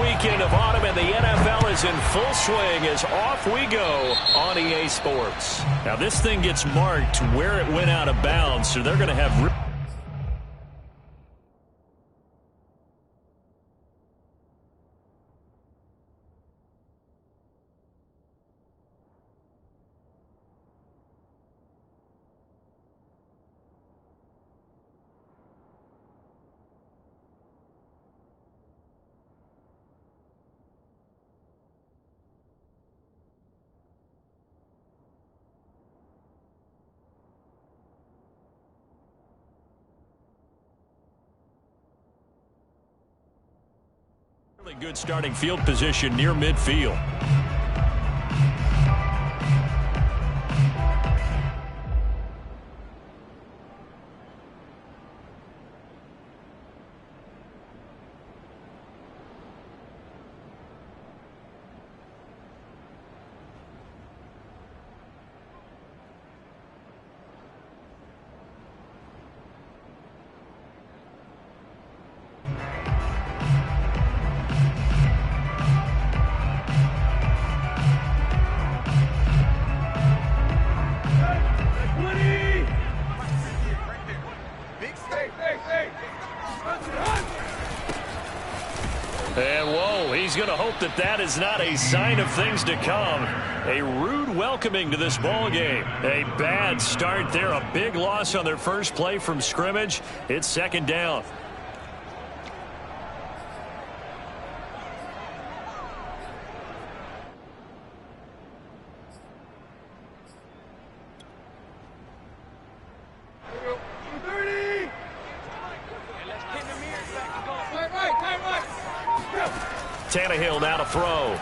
weekend of autumn, and the NFL is in full swing as off we go on EA Sports. Now, this thing gets marked where it went out of bounds, so they're going to have... Good starting field position near midfield. And whoa, he's going to hope that that is not a sign of things to come. A rude welcoming to this ball game. A bad start there, a big loss on their first play from scrimmage. It's second down. Tannehill now to throw.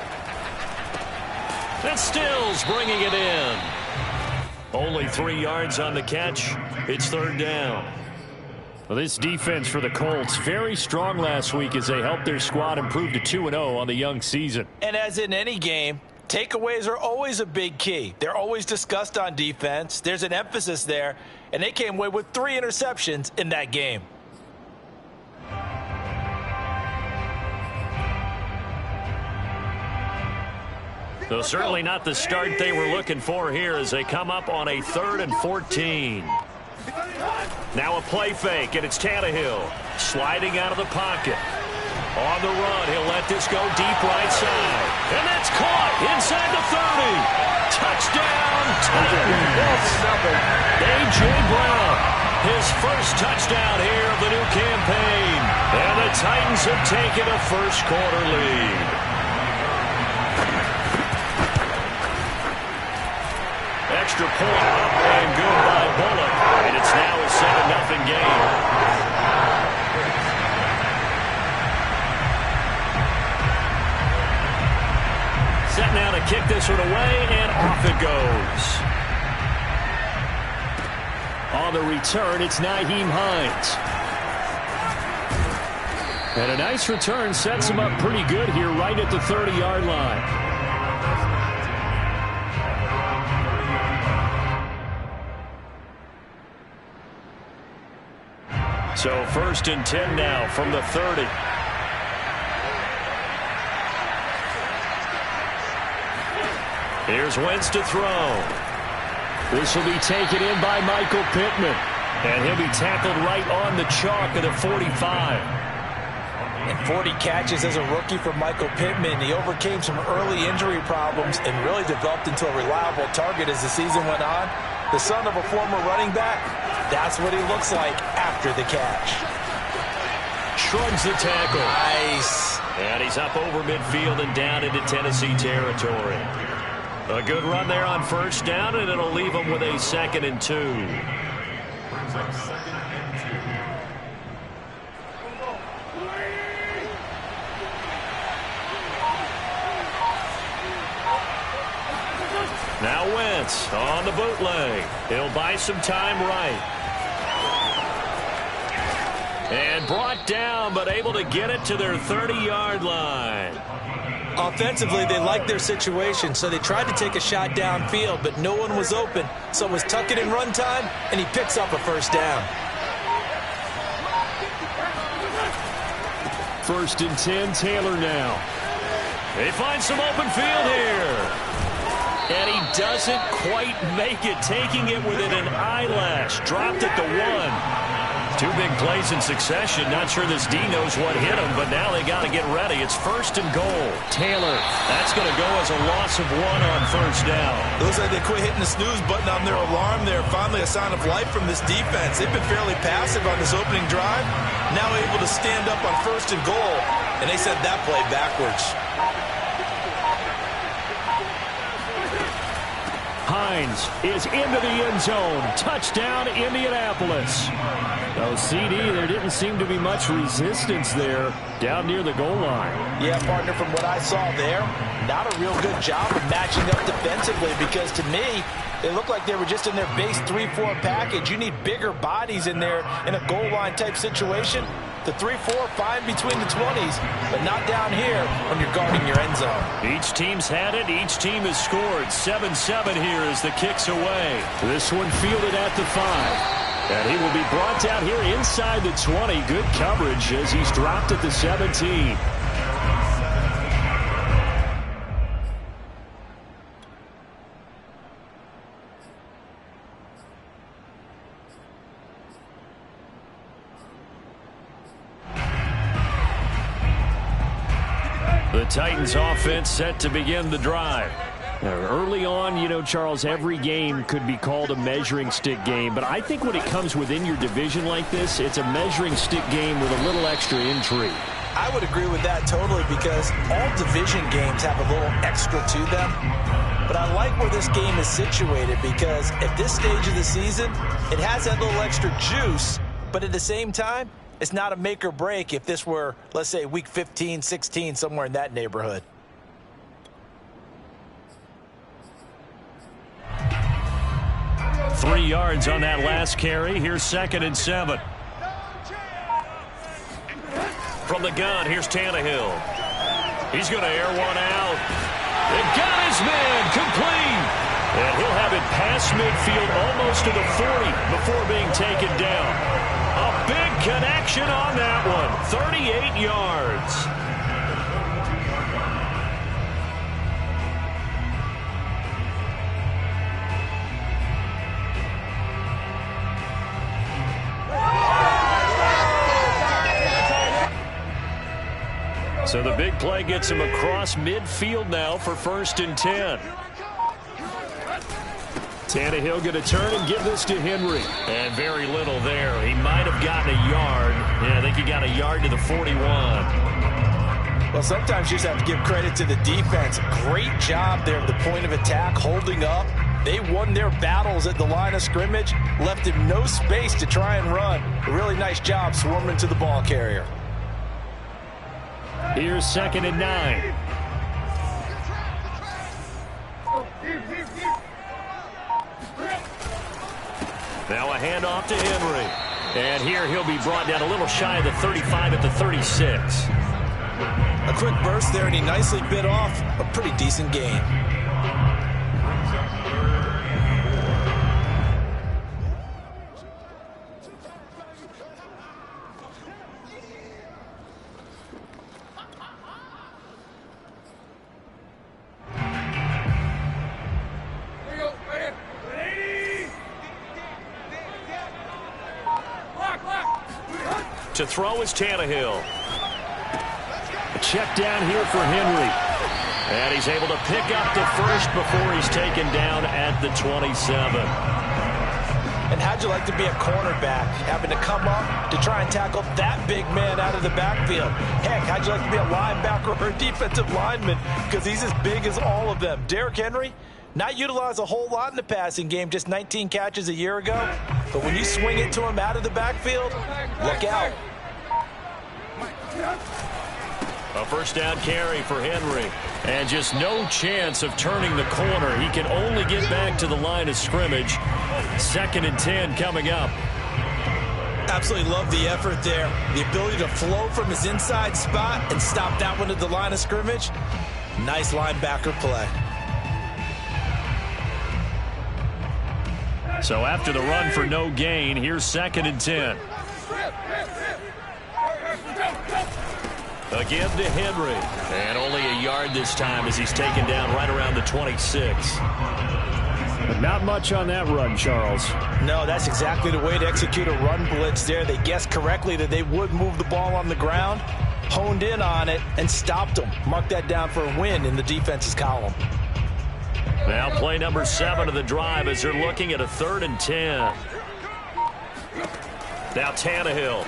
And Stills bringing it in. Only 3 yards on the catch. It's third down. Well, this defense for the Colts, very strong last week as they helped their squad improve to 2-0 on the young season. And as in any game, takeaways are always a big key. They're always discussed on defense. There's an emphasis there, and they came away with 3 interceptions in that game. So certainly not the start they were looking for here as they come up on a 3rd and 14. Now a play fake, and it's Tannehill sliding out of the pocket. On the run, he'll let this go deep right side. And that's caught inside the 30. Touchdown, Titans. A.J. Brown, his first touchdown here of the new campaign. And the Titans have taken a first-quarter lead. Extra point up and good by Bullock. And it's now a 7-0 game. Set now to kick this one away, and off it goes. On the return, it's Nyheim Hines. And a nice return sets him up pretty good here right at the 30-yard line. So 1st and 10 now from the 30. Here's Wentz to throw. This will be taken in by Michael Pittman. And he'll be tackled right on the chalk of the 45. And 40 catches as a rookie for Michael Pittman. He overcame some early injury problems and really developed into a reliable target as the season went on. The son of a former running back, that's what he looks like after the catch. Shrugs the tackle. Nice. And he's up over midfield and down into Tennessee territory. A good run there on first down, and it'll leave him with a 2nd and 2. Now Wentz on the bootleg. He'll buy some time right. And brought down, but able to get it to their 30-yard line. Offensively, they liked their situation, so they tried to take a shot downfield, but no one was open. So it was tuck it in run time, and he picks up a first down. First and 10, Taylor now. They find some open field here. And he doesn't quite make it, taking it within an eyelash. Dropped at the 1. 2 big plays in succession. Not sure this D knows what hit him, but now they got to get ready. It's first and goal. Taylor, that's going to go as a loss of 1 on first down. Looks like they quit hitting the snooze button on their alarm there. Finally a sign of life from this defense. They've been fairly passive on this opening drive. Now able to stand up on first and goal, and they sent that play backwards. Hines is into the end zone. Touchdown, Indianapolis. No, CD, there didn't seem to be much resistance there down near the goal line. Yeah, partner, from what I saw there, not a real good job of matching up defensively, because to me, they looked like they were just in their base 3-4 package. You need bigger bodies in there in a goal line type situation. The 3-4, fine between the 20s, but not down here when you're guarding your end zone. Each team's had it. Each team has scored. 7-7 here as the kick's away. This one fielded at the 5. And he will be brought down here inside the 20. Good coverage as he's dropped at the 17. The Titans offense set to begin the drive. Early on, you know, Charles, every game could be called a measuring stick game. But I think when it comes within your division like this, it's a measuring stick game with a little extra intrigue. I would agree with that totally, because all division games have a little extra to them. But I like where this game is situated, because at this stage of the season, it has that little extra juice. But at the same time, it's not a make or break if this were, let's say, week 15, 16, somewhere in that neighborhood. Three yards on that last carry. Here's 2nd and 7. From the gun, here's Tannehill. He's going to air one out. They got his man complete. And he'll have it past midfield almost to the 40 before being taken down. A big connection on that one. 38 yards. So the big play gets him across midfield now for 1st and 10. Tannehill going to turn and give this to Henry. And very little there. He might have gotten a yard. Yeah, I think he got a yard to the 41. Well, sometimes you just have to give credit to the defense. Great job there at the point of attack, holding up. They won their battles at the line of scrimmage, left him no space to try and run. A really nice job swarming to the ball carrier. Here's 2nd and 9. Now a handoff to Henry. And here he'll be brought down a little shy of the 35 at the 36. A quick burst there, and he nicely bit off a pretty decent gain. To throw is Tannehill. A check down here for Henry. And he's able to pick up the first before he's taken down at the 27. And how'd you like to be a cornerback, having to come up to try and tackle that big man out of the backfield? Heck, how'd you like to be a linebacker or a defensive lineman? Because he's as big as all of them. Derrick Henry, not utilized a whole lot in the passing game, just 19 catches a year ago. But when you swing it to him out of the backfield, look out. A first down carry for Henry. And just no chance of turning the corner. He can only get back to the line of scrimmage. 2nd and 10 coming up. Absolutely love the effort there. The ability to flow from his inside spot and stop that one at the line of scrimmage. Nice linebacker play. So after the run for no gain, here's 2nd and 10. Again to Henry. And only a yard this time as he's taken down right around the 26. But not much on that run, Charles. No, that's exactly the way to execute a run blitz there. They guessed correctly that they would move the ball on the ground, honed in on it, and stopped them. Mark that down for a win in the defense's column. Now play number 7 of the drive as they're looking at a 3rd and 10. Now Tannehill.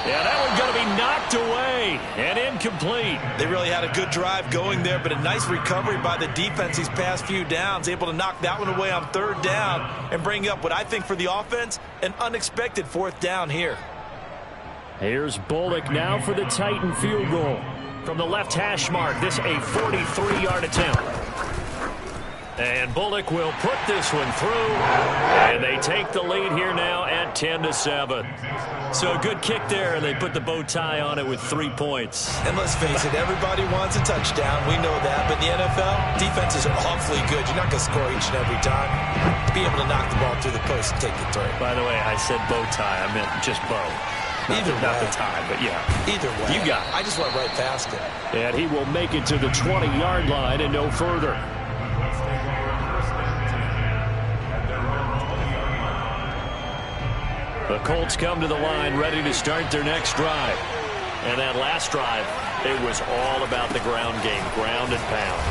Yeah, that one's going to be knocked away and incomplete. They really had a good drive going there, but a nice recovery by the defense these past few downs, able to knock that one away on 3rd down and bring up what I think for the offense, an unexpected 4th down here. Here's Bullock now for the Titan field goal. From the left hash mark, this a 43-yard attempt. And Bullock will put this one through, and they take the lead here now at 10-7. So a good kick there, and they put the bow tie on it with 3 points. And let's face it, everybody wants a touchdown. We know that. But in the NFL, defenses are awfully good. You're not going to score each and every time. Be able to knock the ball through the post and take the throw. By the way, I said bow tie. I meant just bow. Not the tie, but yeah. Either way. You got it. I just went right past it. And he will make it to the 20-yard line and no further. The Colts come to the line ready to start their next drive. And that last drive, it was all about the ground game, ground and pound.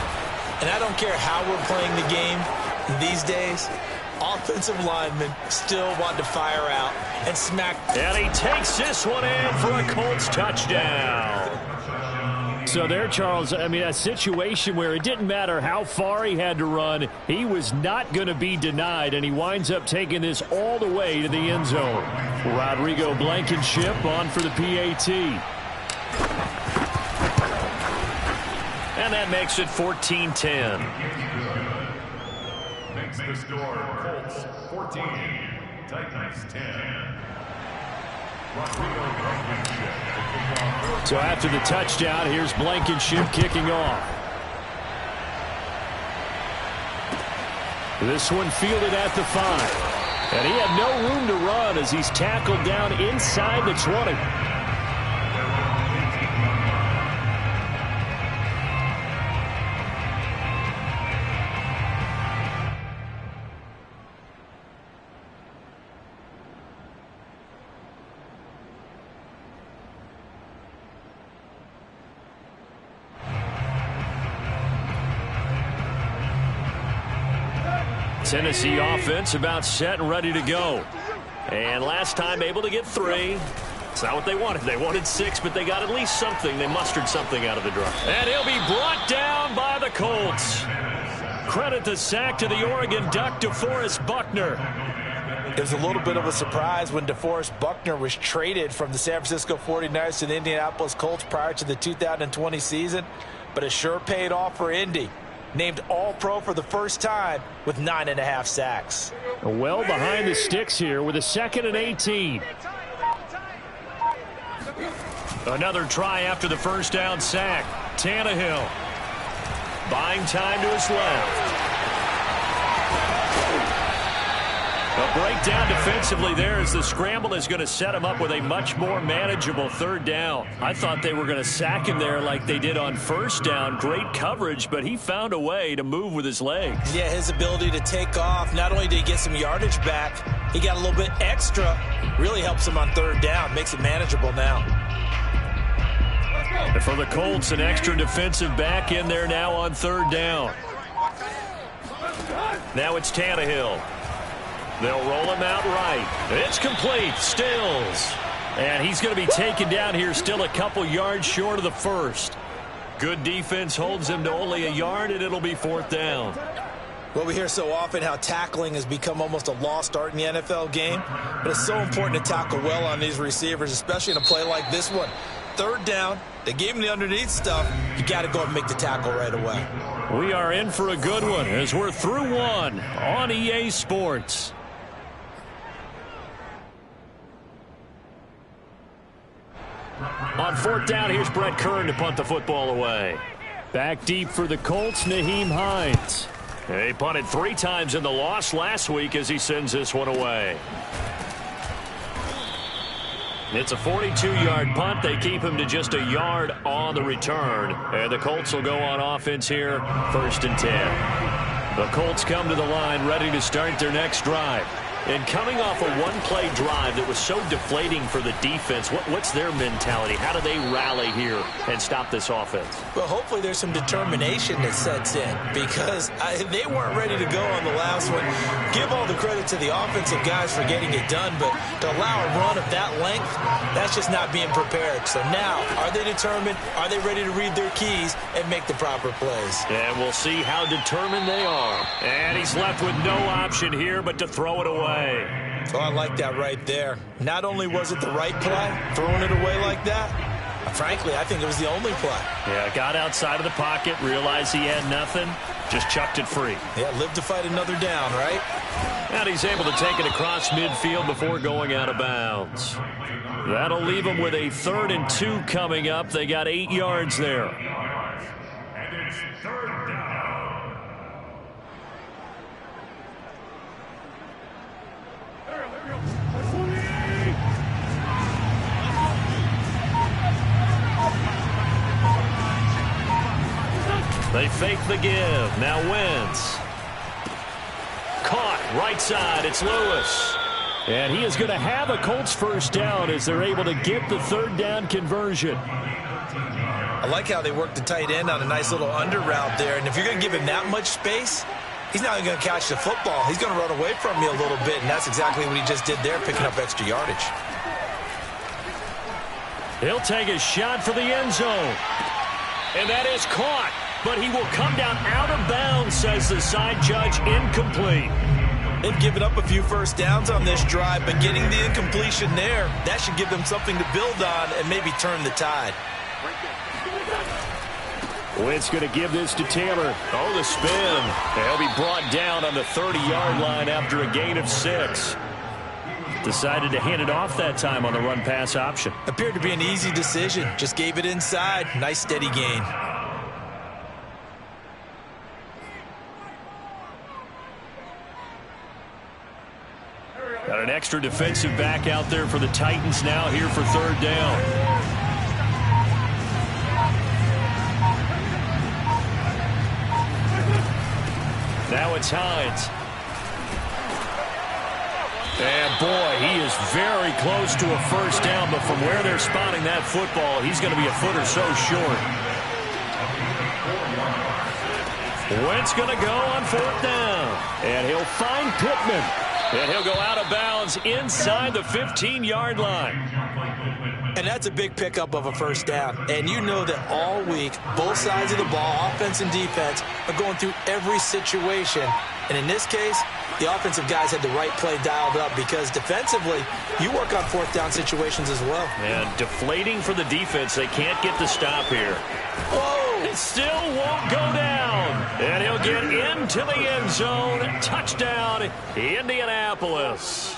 And I don't care how we're playing the game these days, offensive linemen still want to fire out and smack. And he takes this one in for a Colts touchdown. So there, Charles, I mean, a situation where it didn't matter how far he had to run, he was not going to be denied, and he winds up taking this all the way to the end zone. Rodrigo Blankenship on for the PAT. And that makes it 14-10. Makes the score Colts 14, Titans 10. So after the touchdown, here's Blankenship kicking off. This one fielded at the 5. And he had no room to run as he's tackled down inside the 20. Tennessee offense about set and ready to go. And last time able to get 3. It's not what they wanted. They wanted 6, but they got at least something. They mustered something out of the drive. And he'll be brought down by the Colts. Credit the sack to the Oregon Duck, DeForest Buckner. It was a little bit of a surprise when DeForest Buckner was traded from the San Francisco 49ers to the Indianapolis Colts prior to the 2020 season. But it sure paid off for Indy. Named All-Pro for the first time with 9.5 sacks. Well behind the sticks here with a 2nd and 18. Another try after the first down sack. Tannehill buying time to his left. A breakdown defensively there as the scramble is going to set him up with a much more manageable 3rd down. I thought they were going to sack him there like they did on 1st down. Great coverage, but he found a way to move with his legs. Yeah, his ability to take off, not only did he get some yardage back, he got a little bit extra. Really helps him on 3rd down, makes it manageable now. And for the Colts, an extra defensive back in there now on 3rd down. Now it's Tannehill. They'll roll him out right. It's complete. Stills. And he's going to be taken down here still a couple yards short of the 1st. Good defense holds him to only a yard, and it'll be 4th down. Well, we hear so often how tackling has become almost a lost art in the NFL game. But it's so important to tackle well on these receivers, especially in a play like this one. 3rd down, they gave him the underneath stuff. You got to go and make the tackle right away. We are in for a good one as we're through one on EA Sports. On 4th down, here's Brett Kern to punt the football away. Back deep for the Colts, Nyheim Hines. He punted 3 times in the loss last week as he sends this one away. It's a 42-yard punt. They keep him to just a yard on the return. And the Colts will go on offense here, 1st and 10. The Colts come to the line ready to start their next drive. And coming off a one-play drive that was so deflating for the defense, what's their mentality? How do they rally here and stop this offense? Well, hopefully there's some determination that sets in because they weren't ready to go on the last one. Give all the credit to the offensive guys for getting it done, but to allow a run of that length, that's just not being prepared. So now, are they determined? Are they ready to read their keys and make the proper plays? And we'll see how determined they are. And he's left with no option here but to throw it away. Oh, I like that right there. Not only was it the right play, throwing it away like that, frankly, I think it was the only play. Yeah, got outside of the pocket, realized he had nothing, just chucked it free. Yeah, live to fight another down, right? And he's able to take it across midfield before going out of bounds. That'll leave him with a 3rd and 2 coming up. They got 8 yards there. And it's 3rd down. They fake the give. Now Wentz. Caught right side. It's Lewis. And he is going to have a Colts 1st down as they're able to get the 3rd down conversion. I like how they work the tight end on a nice little under route there. And if you're going to give him that much space, he's not going to catch the football. He's going to run away from you a little bit, and that's exactly what he just did there, picking up extra yardage. He'll take a shot for the end zone. And that is caught. But he will come down out of bounds, says the side judge. Incomplete. They've given up a few 1st downs on this drive, but getting the incompletion there, that should give them something to build on and maybe turn the tide. Wentz going to give this to Taylor. Oh, the spin. He'll be brought down on the 30-yard line after a gain of 6. Decided to hand it off that time on the run-pass option. Appeared to be an easy decision. Just gave it inside. Nice, steady gain. Got an extra defensive back out there for the Titans now here for 3rd down. Now it's Hines. And boy, he is very close to a 1st down, but from where they're spotting that football, he's going to be a foot or so short. Wentz going to go on 4th down. And he'll find Pittman. And he'll go out of bounds inside the 15-yard line. And that's a big pickup of a 1st down. And you know that all week, both sides of the ball, offense and defense, are going through every situation. And in this case, the offensive guys had the right play dialed up because defensively, you work on 4th down situations as well. And deflating for the defense. They can't get the stop here. Whoa! It still won't go down. And he'll get into the end zone. Touchdown, Indianapolis.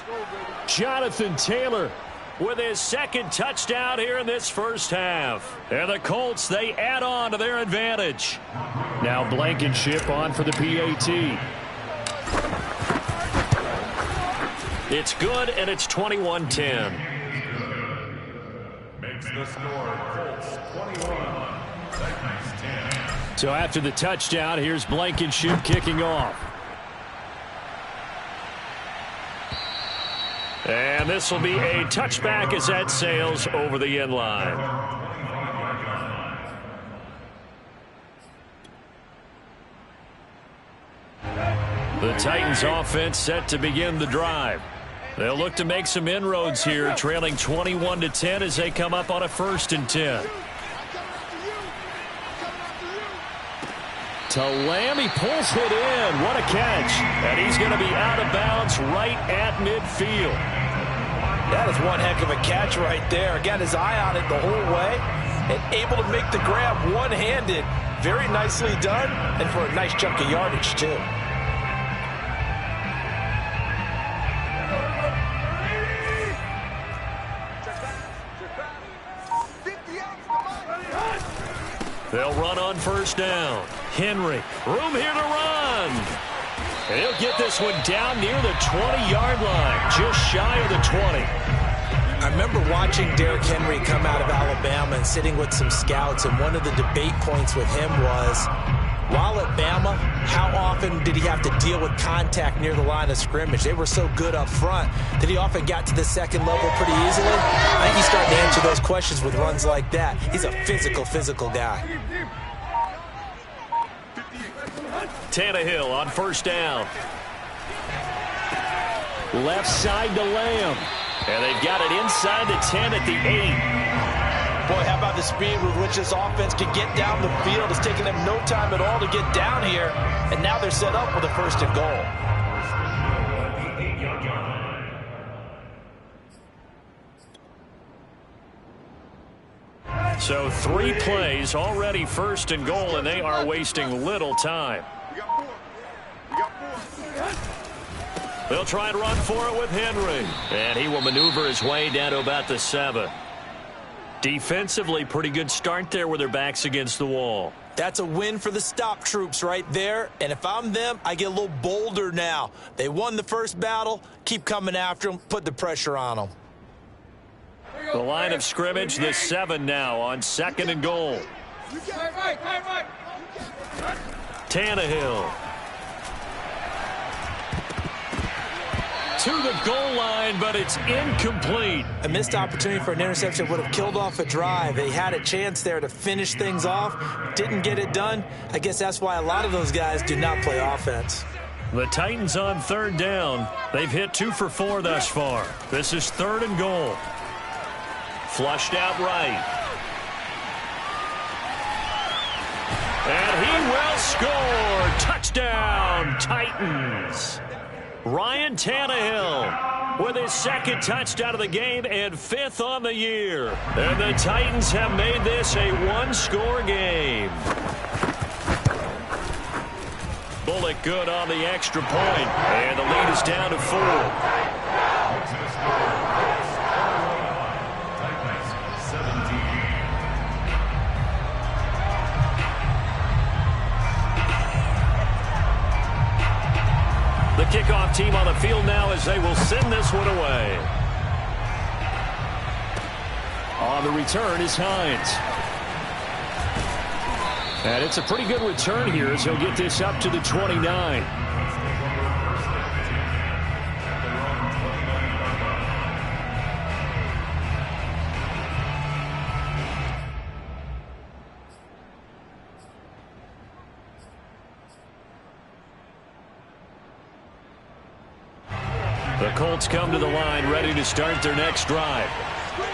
Jonathan Taylor with his 2nd touchdown here in this 1st half. And the Colts, they add on to their advantage. Now Blankenship on for the PAT. It's good, and it's 21-10. Makes the score Colts 21, Titans 10. So after the touchdown, here's Blankenship kicking off. And this will be a touchback as that sails over the end line. The Titans offense set to begin the drive. They'll look to make some inroads here, trailing 21-10 as they come up on a 1st and 10. To Lamb, he pulls it in. What a catch. And he's going to be out of bounds right at midfield. That is one heck of a catch right there. Got his eye on it the whole way and able to make the grab one-handed. Very nicely done, and for a nice chunk of yardage, too. They'll run on 1st down. Henry, room here to run. And he'll get this one down near the 20-yard line, just shy of the 20. I remember watching Derrick Henry come out of Alabama and sitting with some scouts, and one of the debate points with him was, while at Bama, how often did he have to deal with contact near the line of scrimmage? They were so good up front that he often got to the second level pretty easily. I think he's starting to answer those questions with runs like that. He's a physical guy. Tannehill on first down. Left side to Lamb. And they've got it inside the 10 at the 8. Boy, how about the speed with which this offense can get down the field? It's taken them no time at all to get down here. And now they're set up with a 1st and goal. So 3 plays, already 1st and goal, and they are wasting little time. They'll try and run for it with Henry. And he will maneuver his way down to about the 7. Defensively, pretty good start there with their backs against the wall. That's a win for the stop troops right there. And if I'm them, I get a little bolder now. They won the first battle. Keep coming after them. Put the pressure on them. The line of scrimmage, the 7 now on 2nd and goal. Tannehill. To the goal line, but it's incomplete. A missed opportunity for an interception would have killed off a drive. They had a chance there to finish things off. Didn't get it done. I guess that's why a lot of those guys do not play offense. The Titans on 3rd down. They've hit 2 for 4 thus far. This is 3rd and goal. Flushed out right. And he will score. Touchdown, Titans. Ryan Tannehill with his 2nd touchdown of the game and 5th on the year. And the Titans have made this a 1-score game. Bullock good on the extra point. And the lead is down to 4. The kickoff team on the field now as they will send this one away. On the return is Hines. And it's a pretty good return here as he'll get this up to the 29. The Colts come to the line ready to start their next drive.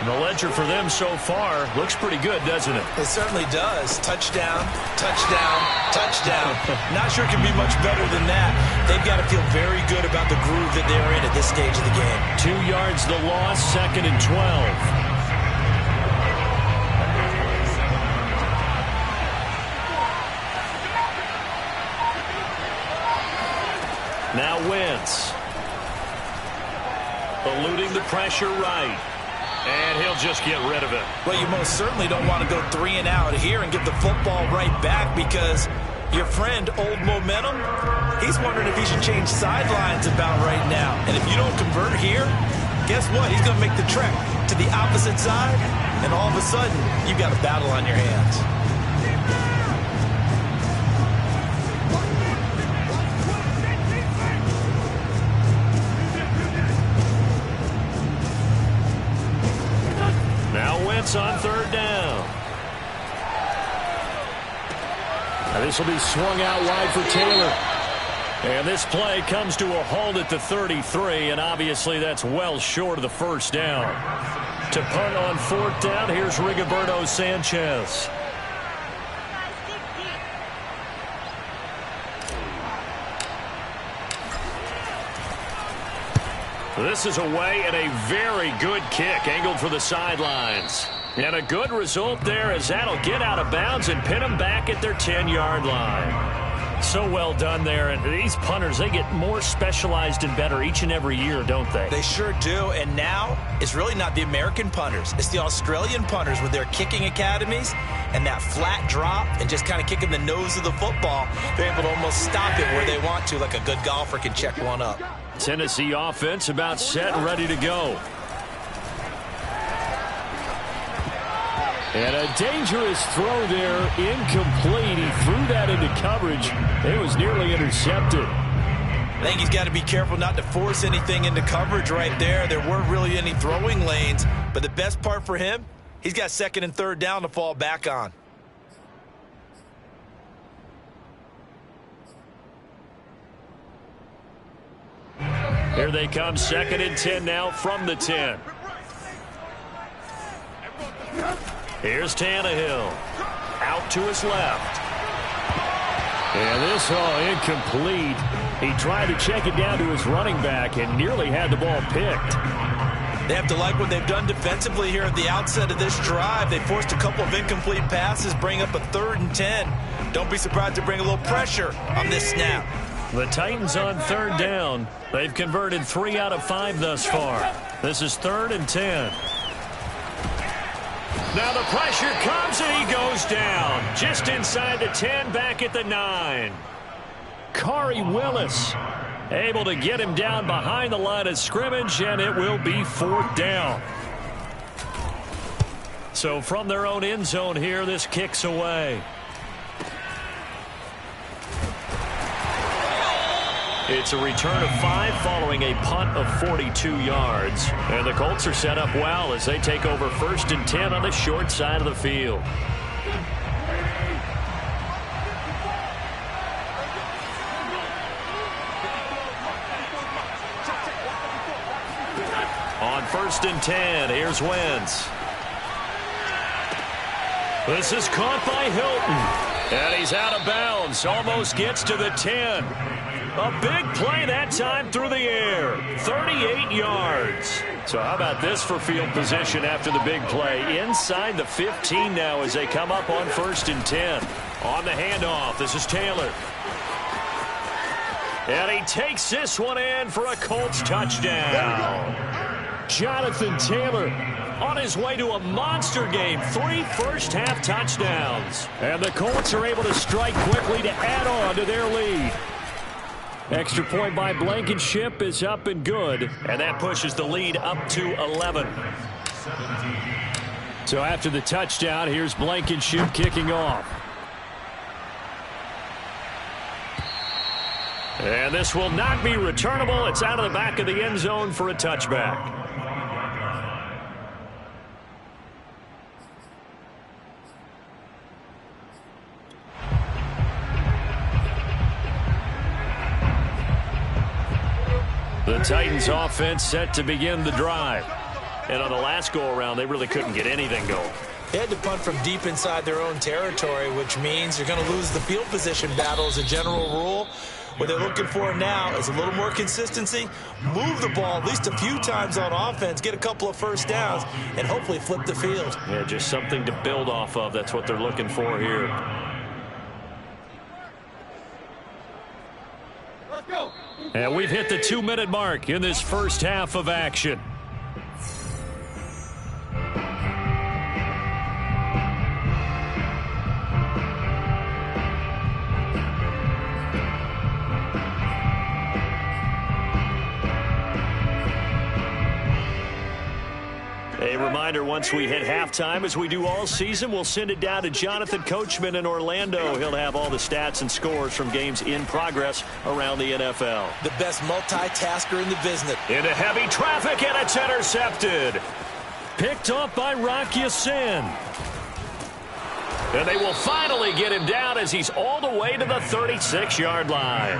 And the ledger for them so far looks pretty good, doesn't it? It certainly does. Touchdown, touchdown, touchdown. Not sure it can be much better than that. They've got to feel very good about the groove that they're in at this stage of the game. 2 yards the loss, 2nd and 12. Now Wentz. Eluding the pressure right. And he'll just get rid of it. Well, you most certainly don't want to go 3 and out here and get the football right back because your friend, Old Momentum, he's wondering if he should change sidelines about right now. And if you don't convert here, guess what? He's going to make the trek to the opposite side, and all of a sudden, you've got a battle on your hands. On 3rd down. Now this will be swung out wide for Taylor. And this play comes to a halt at the 33, and obviously that's well short of the 1st down. To punt on 4th down, here's Rigoberto Sanchez. This is away and a very good kick angled for the sidelines. And a good result there as that'll get out of bounds and pin them back at their 10-yard line. So well done there. And these punters, they get more specialized and better each and every year, don't they? They sure do. And now it's really not the American punters. It's the Australian punters with their kicking academies and that flat drop and just kind of kicking the nose of the football. They're able to almost stop it where they want to, like a good golfer can check one up. Tennessee offense about set and ready to go. And a dangerous throw there, incomplete. He threw that into coverage. It was nearly intercepted. I think he's got to be careful not to force anything into coverage right there. There weren't really any throwing lanes, but the best part for him, he's got second and third down to fall back on. Here they come, second and 10 now from the 10. Here's Tannehill. Out to his left. And this all incomplete. He tried to check it down to his running back and nearly had the ball picked. They have to like what they've done defensively here at the outset of this drive. They forced a couple of incomplete passes, bring up a 3rd and 10. Don't be surprised to bring a little pressure on this snap. The Titans on 3rd down. They've converted 3 out of 5 thus far. This is 3rd and 10. Now the pressure comes and he goes down. Just inside the 10, back at the 9. Khari Willis able to get him down behind the line of scrimmage, and it will be 4th down. So from their own end zone here, this kicks away. It's a return of 5 following a punt of 42 yards. And the Colts are set up well as they take over 1st and 10 on the short side of the field. On 1st and 10, here's Wentz. This is caught by Hilton. And he's out of bounds. Almost gets to the 10. A big play that time through the air. 38 yards. So how about this for field position after the big play? Inside the 15 now as they come up on 1st and 10. On the handoff, this is Taylor. And he takes this one in for a Colts touchdown. Jonathan Taylor on his way to a monster game. 3 first-half touchdowns. And the Colts are able to strike quickly to add on to their lead. Extra point by Blankenship is up and good. And that pushes the lead up to 11. So after the touchdown, here's Blankenship kicking off. And this will not be returnable. It's out of the back of the end zone for a touchback. The Titans offense set to begin the drive. And on the last go-around, they really couldn't get anything going. They had to punt from deep inside their own territory, which means you're going to lose the field position battle as a general rule. What they're looking for now is a little more consistency, move the ball at least a few times on offense, get a couple of first downs, and hopefully flip the field. Yeah, just something to build off of. That's what they're looking for here. Let's go. And we've hit the 2-minute mark in this first half of action. A reminder, once we hit halftime, as we do all season, we'll send it down to Jonathan Coachman in Orlando. He'll have all the stats and scores from games in progress around the NFL. The best multitasker in the business. Into heavy traffic, and it's intercepted. Picked off by Rock Ya-Sin. And they will finally get him down as he's all the way to the 36-yard line.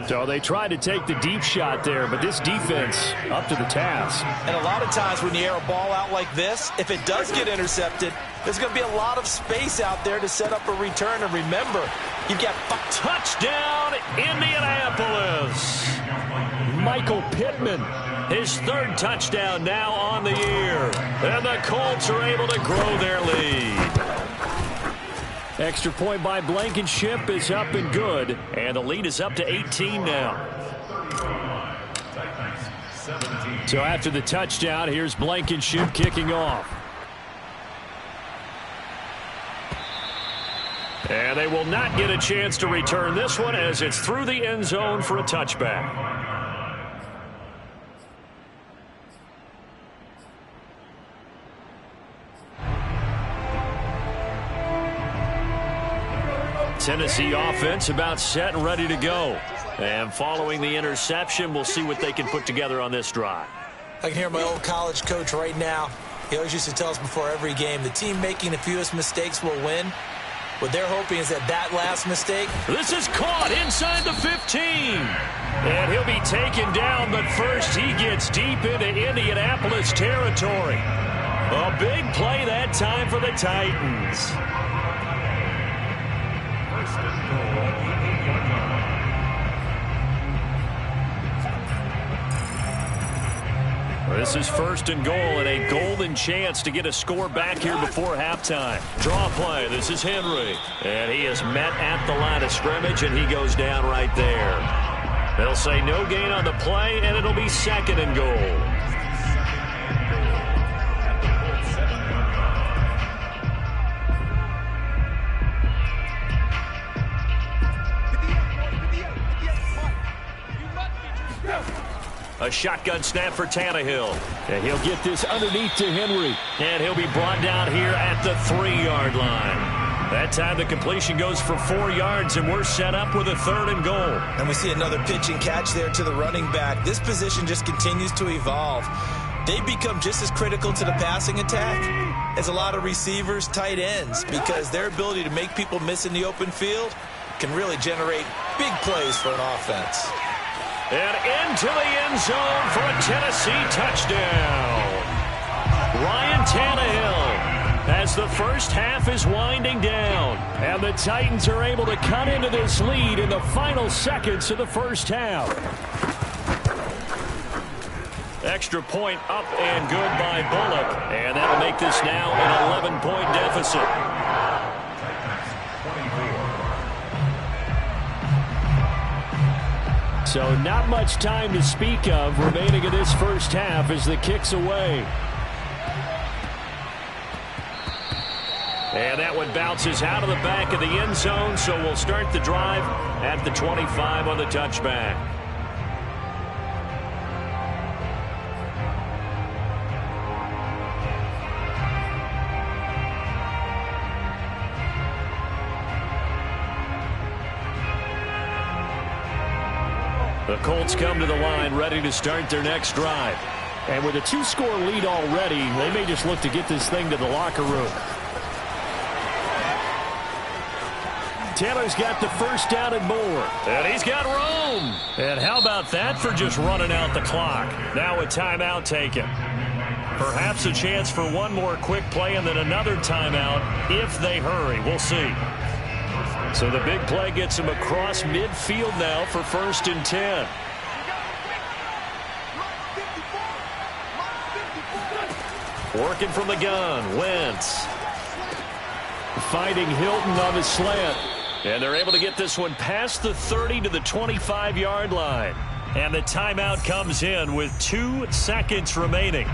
So they tried to take the deep shot there, but this defense up to the task. And a lot of times when you air a ball out like this, if it does get intercepted, there's going to be a lot of space out there to set up a return. And remember, you've got touchdown, Indianapolis. Michael Pittman, his 3rd touchdown now on the year. And the Colts are able to grow their lead. Extra point by Blankenship is up and good. And the lead is up to 18 now. So after the touchdown, here's Blankenship kicking off. And they will not get a chance to return this one as it's through the end zone for a touchback. Tennessee offense about set and ready to go. And following the interception, we'll see what they can put together on this drive. I can hear my old college coach right now. He always used to tell us before every game, the team making the fewest mistakes will win. What they're hoping is that last mistake. This is caught inside the 15. And he'll be taken down, but first he gets deep into Indianapolis territory. A big play that time for the Titans. First and goal. This is first and goal and a golden chance to get a score back here before halftime. Draw play. This is Henry. And he is met at the line of scrimmage, and he goes down right there. They'll say no gain on the play, and it'll be second and goal. A shotgun snap for Tannehill. And he'll get this underneath to Henry. And he'll be brought down here at the 3-yard line. That time the completion goes for 4 yards, and we're set up with a third and goal. And we see another pitch and catch there to the running back. This position just continues to evolve. They become just as critical to the passing attack as a lot of receivers, tight ends, because their ability to make people miss in the open field can really generate big plays for an offense. And into the end zone for a Tennessee touchdown. Ryan Tannehill as the first half is winding down. And the Titans are able to cut into this lead in the final seconds of the first half. Extra point up and good by Bullock. And that'll make this now an 11-point deficit. So not much time to speak of remaining in this first half as the kick's away. And that one bounces out of the back of the end zone, so we'll start the drive at the 25 on the touchback. The Colts come to the line ready to start their next drive. And with a 2-score lead already, they may just look to get this thing to the locker room. Taylor's got the first down and more. And he's got room. And how about that for just running out the clock? Now a timeout taken. Perhaps a chance for one more quick play and then another timeout if they hurry. We'll see. So the big play gets him across midfield now for 1st and 10. Working from the gun, Wentz. Finding Hilton on the slant. And they're able to get this one past the 30 to the 25-yard line. And the timeout comes in with 2 seconds remaining.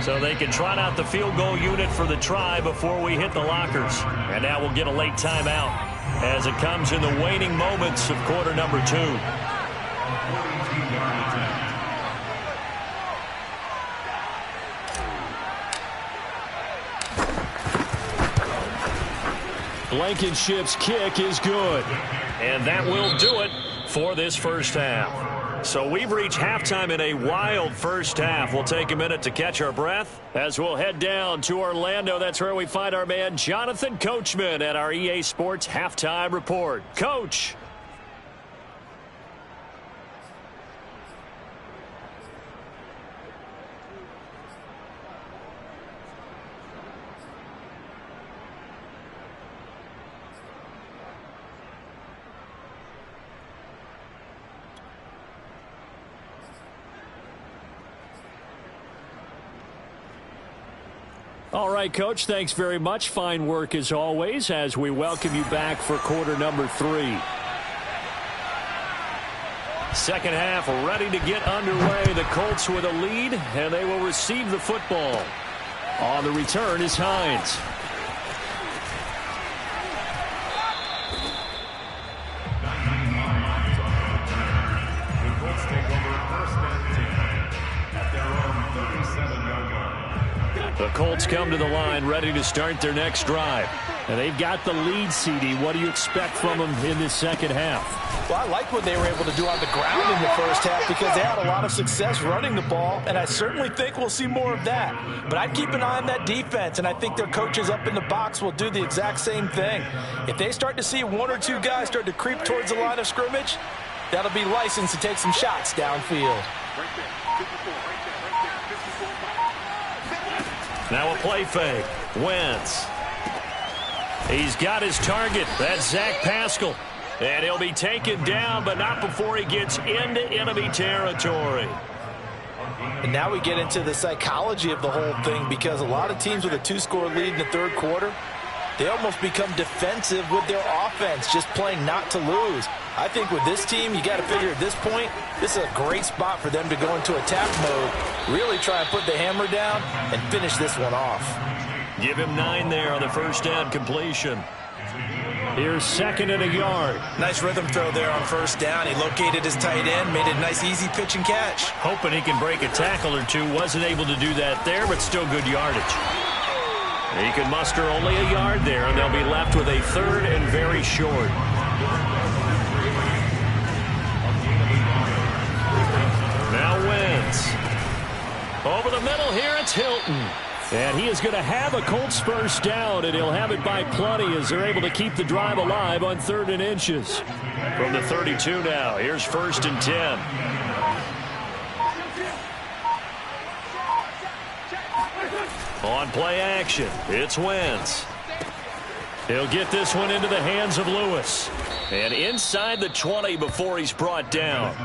So they can trot out the field goal unit for the try before we hit the lockers. And now we'll get a late timeout as it comes in the waning moments of quarter number 2. Blankenship's kick is good. And that will do it for this first half. So we've reached halftime in a wild first half. We'll take a minute to catch our breath as we'll head down to Orlando. That's where we find our man Jonathan Coachman at our EA Sports Halftime Report. Coach. All right, Coach, thanks very much. Fine work as always as we welcome you back for quarter number 3. Second half ready to get underway. The Colts with a lead, and they will receive the football. On the return is Hines. The Colts take over 1st and 10 at their own 37-yard line. The Colts come to the line ready to start their next drive. And they've got the lead, CD. What do you expect from them in this second half? Well, I like what they were able to do on the ground in the first half because they had a lot of success running the ball, and I certainly think we'll see more of that. But I'd keep an eye on that defense, and I think their coaches up in the box will do the exact same thing. If they start to see one or two guys start to creep towards the line of scrimmage, that'll be licensed to take some shots downfield. Now a play fake. Wentz. He's got his target. That's Zach Pascal. And he'll be taken down, but not before he gets into enemy territory. And now we get into the psychology of the whole thing because a lot of teams with a two-score lead in the third quarter, they almost become defensive with their offense, just playing not to lose. I think with this team, you got to figure at this point, this is a great spot for them to go into attack mode, really try and put the hammer down and finish this one off. Give him 9 there on the first down completion. Here's second and a yard. Nice rhythm throw there on first down. He located his tight end, made it a nice easy pitch and catch. Hoping he can break a tackle or two. Wasn't able to do that there, but still good yardage. He can muster only a yard there, and they'll be left with a third and very short. Now Wentz. Over the middle here, it's Hilton. And he is going to have a Colts first down, and he'll have it by plenty as they're able to keep the drive alive on 3rd and inches. From the 32 now, here's 1st and 10. On play action, it's Wentz. He'll get this one into the hands of Lewis. And inside the 20 before he's brought down.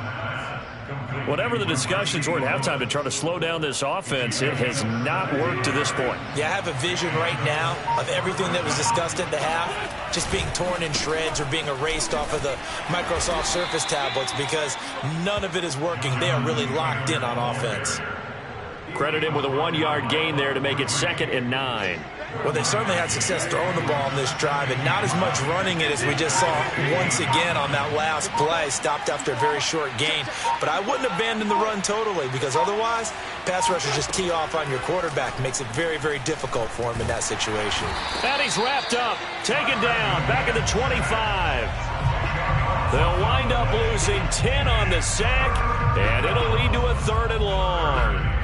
Whatever the discussions were at halftime to try to slow down this offense, it has not worked to this point. Yeah, I have a vision right now of everything that was discussed at the half just being torn in shreds or being erased off of the Microsoft Surface tablets because none of it is working. They are really locked in on offense. Credit him with a 1-yard gain there to make it 2nd and 9. Well, they certainly had success throwing the ball in this drive and not as much running it as we just saw once again on that last play. Stopped after a very short gain. But I wouldn't abandon the run totally because otherwise, pass rushers just tee off on your quarterback. Makes it very, very difficult for him in that situation. And he's wrapped up, taken down, back at the 25. They'll wind up losing 10 on the sack, and it'll lead to a 3rd and long.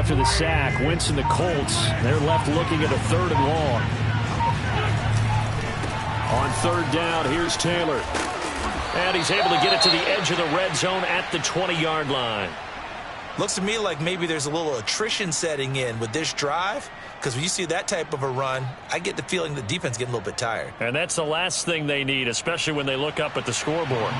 After the sack, Wentz and the Colts, they're left looking at a 3rd and long. On 3rd down, here's Taylor. And he's able to get it to the edge of the red zone at the 20-yard line. Looks to me like maybe there's a little attrition setting in with this drive because when you see that type of a run, I get the feeling the defense getting a little bit tired. And that's the last thing they need, especially when they look up at the scoreboard.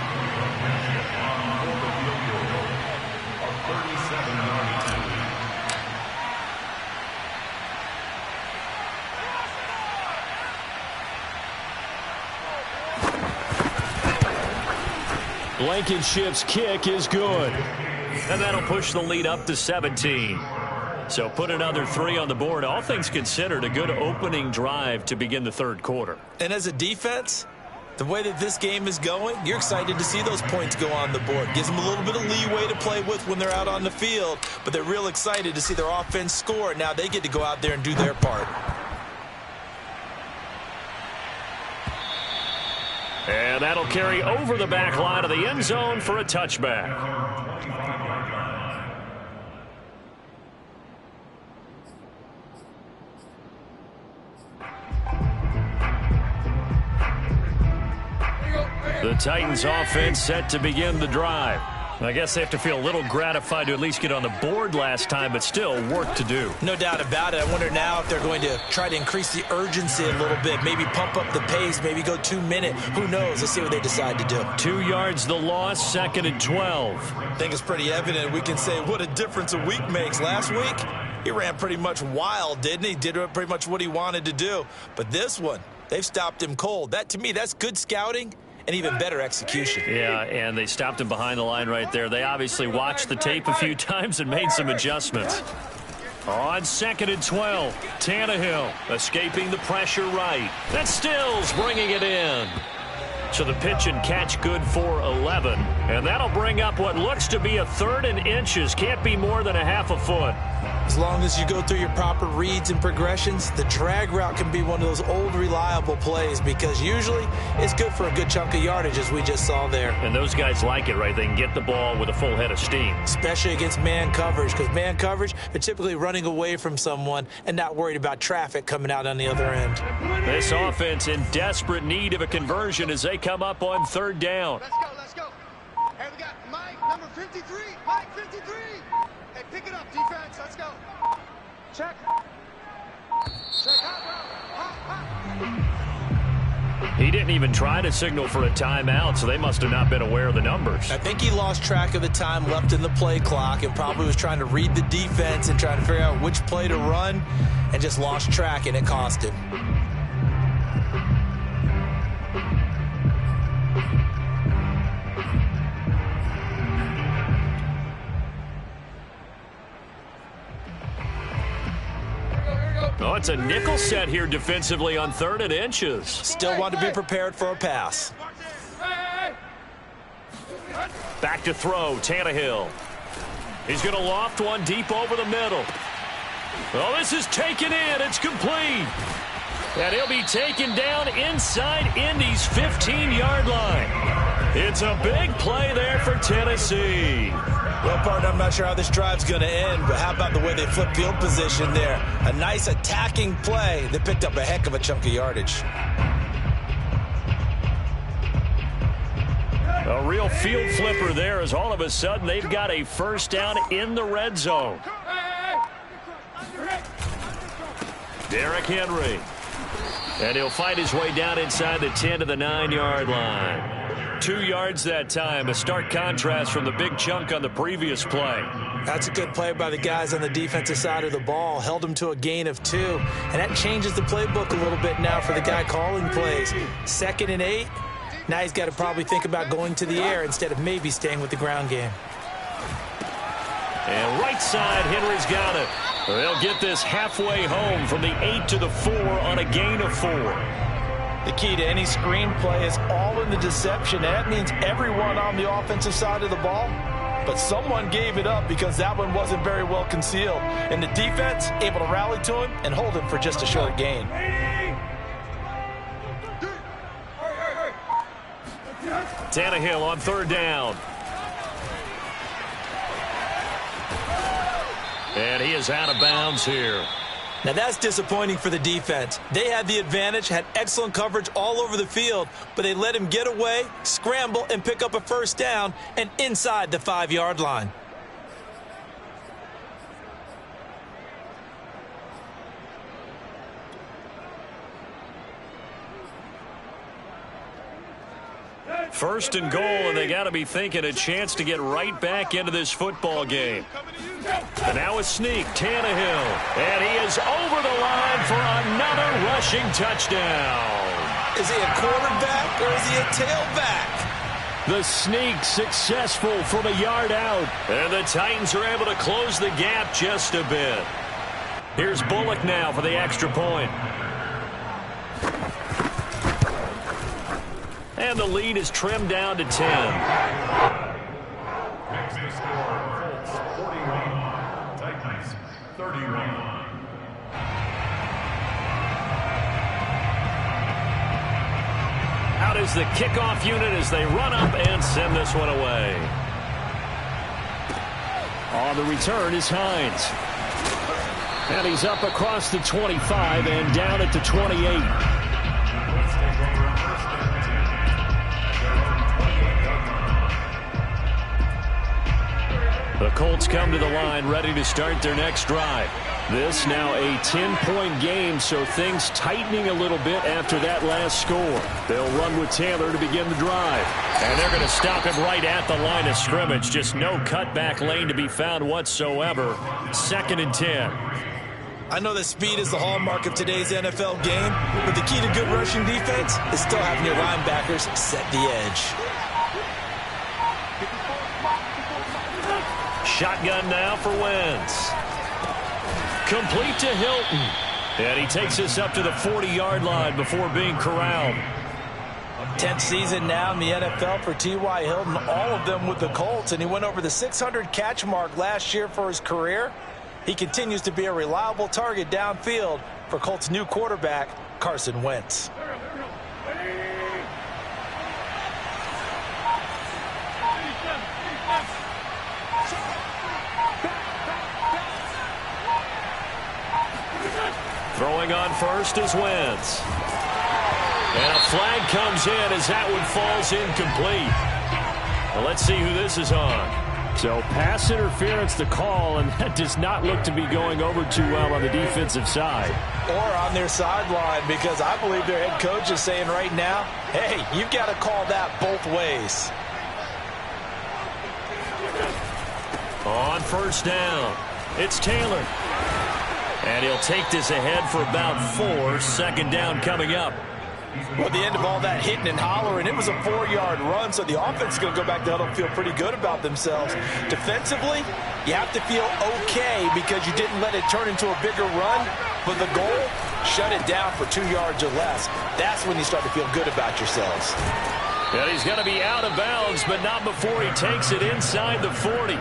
Blankenship's kick is good. And that'll push the lead up to 17. So put another 3 on the board. All things considered, a good opening drive to begin the 3rd quarter. And as a defense, the way that this game is going, you're excited to see those points go on the board. Gives them a little bit of leeway to play with when they're out on the field, but they're real excited to see their offense score. Now they get to go out there and do their part. And that'll carry over the back line of the end zone for a touchback. The Titans offense set to begin the drive. I guess they have to feel a little gratified to at least get on the board last time, but still work to do. No doubt about it. I wonder now if they're going to try to increase the urgency a little bit, maybe pump up the pace, maybe go 2-minute. Who knows? Let's see what they decide to do. 2 yards the loss, 2nd and 12. I think it's pretty evident. We can say what a difference a week makes. Last week, He ran pretty much wild, didn't he? Did pretty much what he wanted to do. But this one, they've stopped him cold. That, to me, that's good scouting and even better execution. Yeah, and they stopped him behind the line right there. They obviously watched the tape a few times and made some adjustments. On 2nd and 12, Tannehill escaping the pressure right. That's Stills bringing it in. So the pitch and catch good for 11. And that'll bring up what looks to be a 3rd and inches. Can't be more than a half a foot. As long as you go through your proper reads and progressions, the drag route can be one of those old reliable plays because usually it's good for a good chunk of yardage, as we just saw there. And those guys like it, right? They can get the ball with a full head of steam. Especially against man coverage, because man coverage, they're typically running away from someone and not worried about traffic coming out on the other end. This offense in desperate need of a conversion as they come up on 3rd down. Let's go. Hey, we got Mike, number 53. Mike, 53. Hey, pick it up, defense. Let's go. Check. Hot. He didn't even try to signal for a timeout, so they must have not been aware of the numbers. I think he lost track of the time left in the play clock and probably was trying to read the defense and trying to figure out which play to run and just lost track, and it cost him. Oh, it's a nickel set here defensively on 3rd and inches. Still want to be prepared for a pass. Back to throw, Tannehill. He's going to loft one deep over the middle. Oh, this is taken in. It's complete. And he'll be taken down inside Indy's 15-yard line. It's a big play there for Tennessee. Well, partner, I'm not sure how this drive's going to end, but how about the way they flip field position there? A nice attacking play that picked up a heck of a chunk of yardage. A real field flipper there as all of a sudden they've got a 1st down in the red zone. Derrick Henry. And he'll find his way down inside the 10 to the 9-yard line. 2 yards that time, a stark contrast from the big chunk on the previous play. That's a good play by the guys on the defensive side of the ball. Held them to a gain of 2. And that changes the playbook a little bit now for the guy calling plays. 2nd and 8. Now he's got to probably think about going to the air instead of maybe staying with the ground game. And right side, Henry's got it. They'll get this halfway home from the 8 to the 4 on a gain of 4. The key to any screen play is all in the deception. That means everyone on the offensive side of the ball, but someone gave it up because that one wasn't very well concealed. And the defense able to rally to him and hold him for just a short gain. Tannehill on 3rd down. And he is out of bounds here. Now that's disappointing for the defense. They had the advantage, had excellent coverage all over the field, but they let him get away, scramble, and pick up a 1st down and inside the 5-yard line. First and goal, and they got to be thinking a chance to get right back into this football game. And now a sneak, Tannehill. And he is over the line for another rushing touchdown. Is he a quarterback or is he a tailback? The sneak successful from a yard out. And the Titans are able to close the gap just a bit. Here's Bullock now for the extra point. And the lead is trimmed down to 10. Next score, Colts 41, Titans 31. Out is the kickoff unit as they run up and send this one away. On the return is Hines. And he's up across the 25 and down at the 28. The Colts come to the line ready to start their next drive. This now a 10-point game, so things tightening a little bit after that last score. They'll run with Taylor to begin the drive. And they're going to stop him right at the line of scrimmage. Just no cutback lane to be found whatsoever. 2nd and 10. I know that speed is the hallmark of today's NFL game, but the key to good rushing defense is still having your linebackers set the edge. Shotgun now for Wentz. Complete to Hilton. And he takes us up to the 40-yard line before being corralled. 10th season now in the NFL for T.Y. Hilton, all of them with the Colts, and he went over the 600 catch mark last year for his career. He continues to be a reliable target downfield for Colts' new quarterback, Carson Wentz. Throwing on first is Wentz. And a flag comes in as that one falls incomplete. Well, let's see who this is on. So pass interference the call, and that does not look to be going over too well on the defensive side. Or on their sideline, because I believe their head coach is saying right now, hey, you've got to call that both ways. On first down, it's Taylor. And he'll take this ahead for about 4. 2nd down coming up. Well, at the end of all that hitting and hollering, it was a 4-yard run, so the offense is going to go back to huddle and feel pretty good about themselves. Defensively, you have to feel okay because you didn't let it turn into a bigger run, but the goal, shut it down for 2 yards or less. That's when you start to feel good about yourselves. And he's going to be out of bounds, but not before he takes it inside the 40.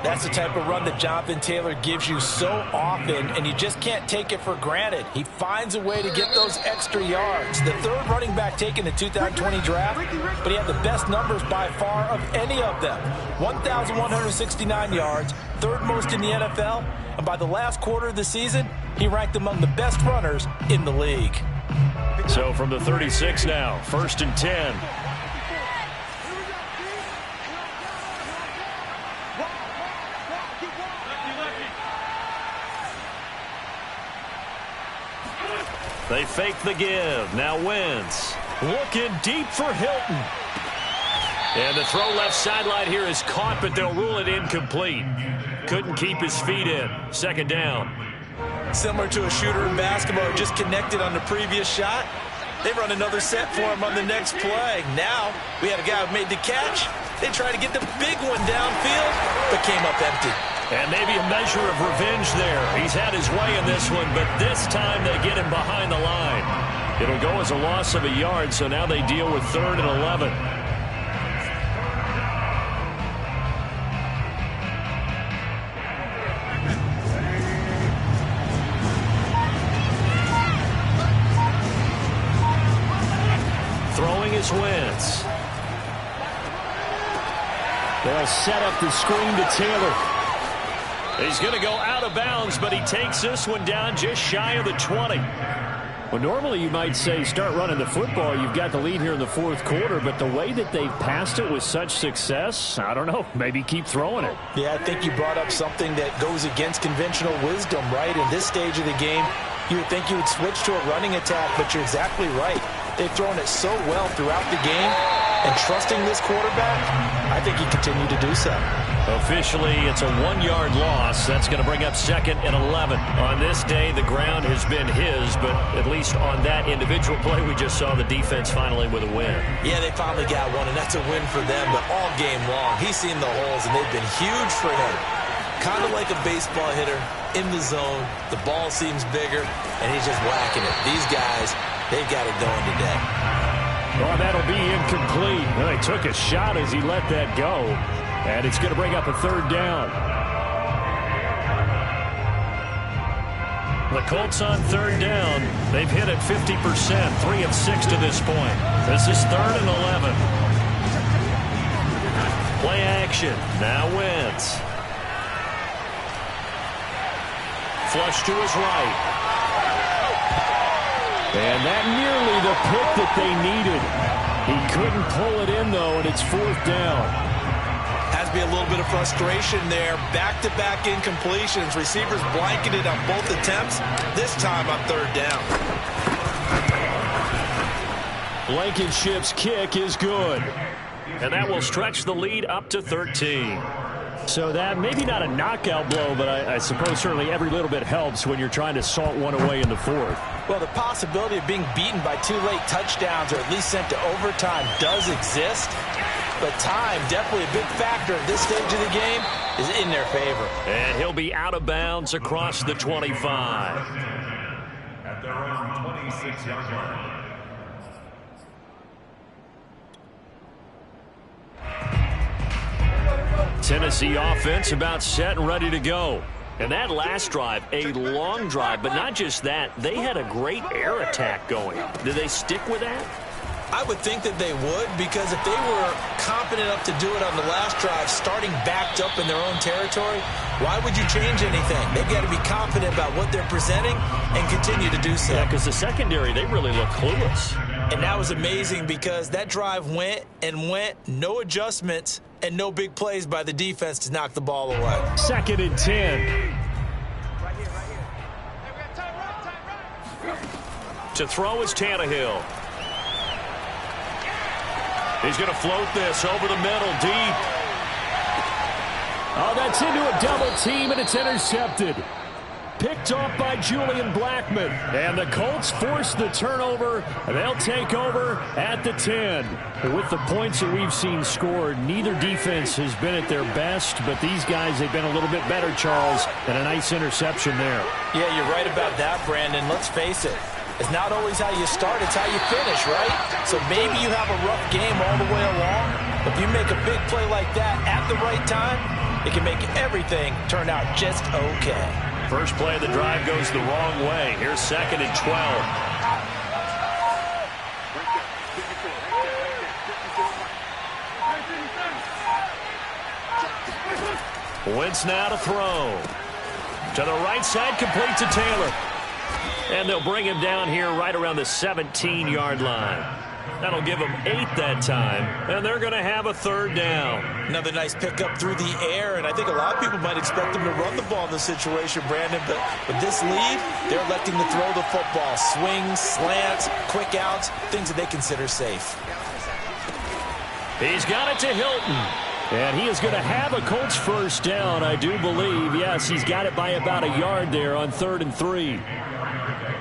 That's the type of run that Jonathan Taylor gives you so often, and you just can't take it for granted. He finds a way to get those extra yards. The 3rd running back taken in the 2020 draft, but he had the best numbers by far of any of them. 1,169 yards, 3rd most in the NFL, and by the last quarter of the season, he ranked among the best runners in the league. So from the 36 now, 1st and 10. They fake the give. Now Wentz looking deep for Hilton. And the throw left sideline here is caught, but they'll rule it incomplete. Couldn't keep his feet in. 2nd down. Similar to a shooter in basketball who just connected on the previous shot. They run another set for him on the next play. Now we had a guy who made the catch. They tried to get the big one downfield, but came up empty. And maybe a measure of revenge there. He's had his way in this one, but this time they get him behind the line. It'll go as a loss of a yard, so now they deal with 3rd and 11. Throwing is Wentz. They'll set up the screen to Taylor. He's going to go out of bounds, but he takes this one down just shy of the 20. Well, normally you might say start running the football. You've got the lead here in the 4th quarter, but the way that they've passed it with such success, I don't know, maybe keep throwing it. Yeah, I think you brought up something that goes against conventional wisdom, right? In this stage of the game, you would think you would switch to a running attack, but you're exactly right. They've thrown it so well throughout the game, and trusting this quarterback, I think he continued to do so. Officially, it's a 1-yard loss. That's going to bring up 2nd and 11. On this day, the ground has been his, but at least on that individual play, we just saw the defense finally with a win. Yeah, they finally got one, and that's a win for them, but all game long, he's seen the holes, and they've been huge for him. Kind of like a baseball hitter in the zone. The ball seems bigger, and he's just whacking it. These guys, they've got it going today. Oh, that'll be incomplete. Well, he took a shot as he let that go. And it's going to bring up a 3rd down. The Colts on 3rd down. They've hit it 50%, 3 of 6 to this point. This is 3rd and 11. Play action. Now Wentz. Flush to his right. And that nearly the pick that they needed. He couldn't pull it in, though, and it's 4th down. Has has to be a little bit of frustration there. Back-to-back incompletions. Receivers blanketed on both attempts, this time on third down. Blankenship's kick is good. And that will stretch the lead up to 13. So that maybe not a knockout blow, but I suppose certainly every little bit helps when you're trying to salt one away in the fourth. Well, the possibility of being beaten by 2 late touchdowns or at least sent to overtime does exist. But time, definitely a big factor at this stage of the game, is in their favor. And he'll be out of bounds across the 25. At their own 26-yard line. Tennessee offense about set and ready to go. And that last drive, a long drive, but not just that. They had a great air attack going. Did they stick with that? I would think that they would, because if they were confident enough to do it on the last drive, starting backed up in their own territory, why would you change anything? They've got to be confident about what they're presenting and continue to do so. Yeah, because the secondary, they really look clueless. And that was amazing because that drive went and went, no adjustments, and no big plays by the defense to knock the ball away. 2nd and 10. To throw is Tannehill. He's going to float this over the middle, deep. Oh, that's into a double team, and it's intercepted. Picked off by Julian Blackmon. And the Colts force the turnover. They'll take over at the 10. With the points that we've seen scored, neither defense has been at their best, but these guys, they've been a little bit better, Charles, and a nice interception there. Yeah, you're right about that, Brandon. Let's face it. It's not always how you start, it's how you finish, right? So maybe you have a rough game all the way along. If you make a big play like that at the right time, it can make everything turn out just okay. First play of the drive goes the wrong way. Here's 2nd and 12. Wentz now to throw. To the right side, complete to Taylor. And they'll bring him down here right around the 17-yard line. That'll give them 8 that time, and they're going to have a 3rd down. Another nice pickup through the air, and I think a lot of people might expect them to run the ball in this situation, Brandon, but with this lead, they're electing to throw the football. Swings, slants, quick outs, things that they consider safe. He's got it to Hilton. And he is going to have a Colts 1st down, I do believe. Yes, he's got it by about a yard there on 3rd and 3.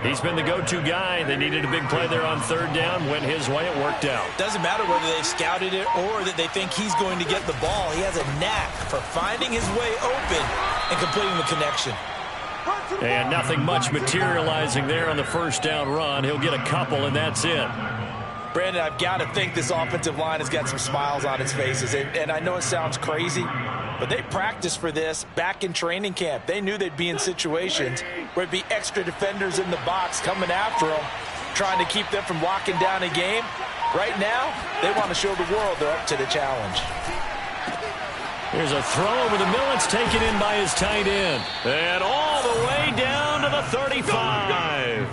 He's been the go-to guy. They needed a big play there on 3rd down. Went his way. It worked out. Doesn't matter whether they've scouted it or that they think he's going to get the ball. He has a knack for finding his way open and completing the connection. And nothing much materializing there on the 1st down run. He'll get a couple, and that's it. Brandon, I've got to think this offensive line has got some smiles on its faces. And I know it sounds crazy, but they practiced for this back in training camp. They knew they'd be in situations where it'd be extra defenders in the box coming after them, trying to keep them from locking down a game. Right now, they want to show the world they're up to the challenge. Here's a throw over the middle. It's taken in by his tight end. And all the way down to the 35.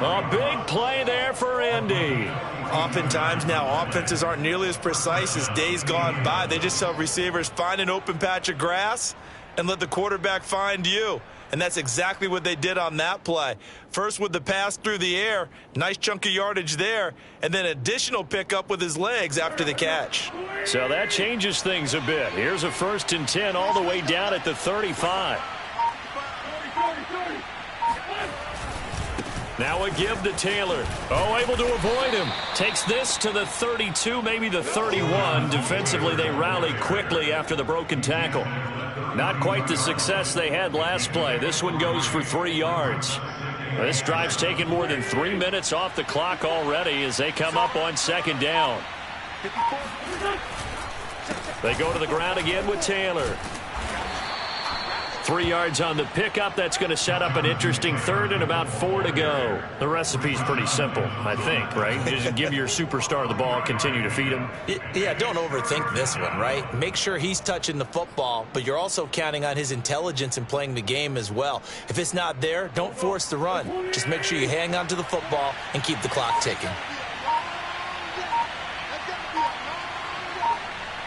A big play there for Indy. Oftentimes now, offenses aren't nearly as precise as days gone by. They just tell receivers, find an open patch of grass and let the quarterback find you. And that's exactly what they did on that play. First with the pass through the air, nice chunk of yardage there, and then additional pickup with his legs after the catch. So that changes things a bit. Here's a 1st and 10 all the way down at the 35. Now a give to Taylor. Oh, able to avoid him. Takes this to the 32, maybe the 31. Defensively, they rally quickly after the broken tackle. Not quite the success they had last play. This one goes for 3 yards. This drive's taken more than 3 minutes off the clock already as they come up on 2nd down. They go to the ground again with Taylor. 3 yards on the pickup. That's going to set up an interesting 3rd and about 4 to go. The recipe's pretty simple, I think, right? Just give your superstar the ball, continue to feed him. Yeah, don't overthink this one, right? Make sure he's touching the football, but you're also counting on his intelligence in playing the game as well. If it's not there, don't force the run. Just make sure you hang on to the football and keep the clock ticking.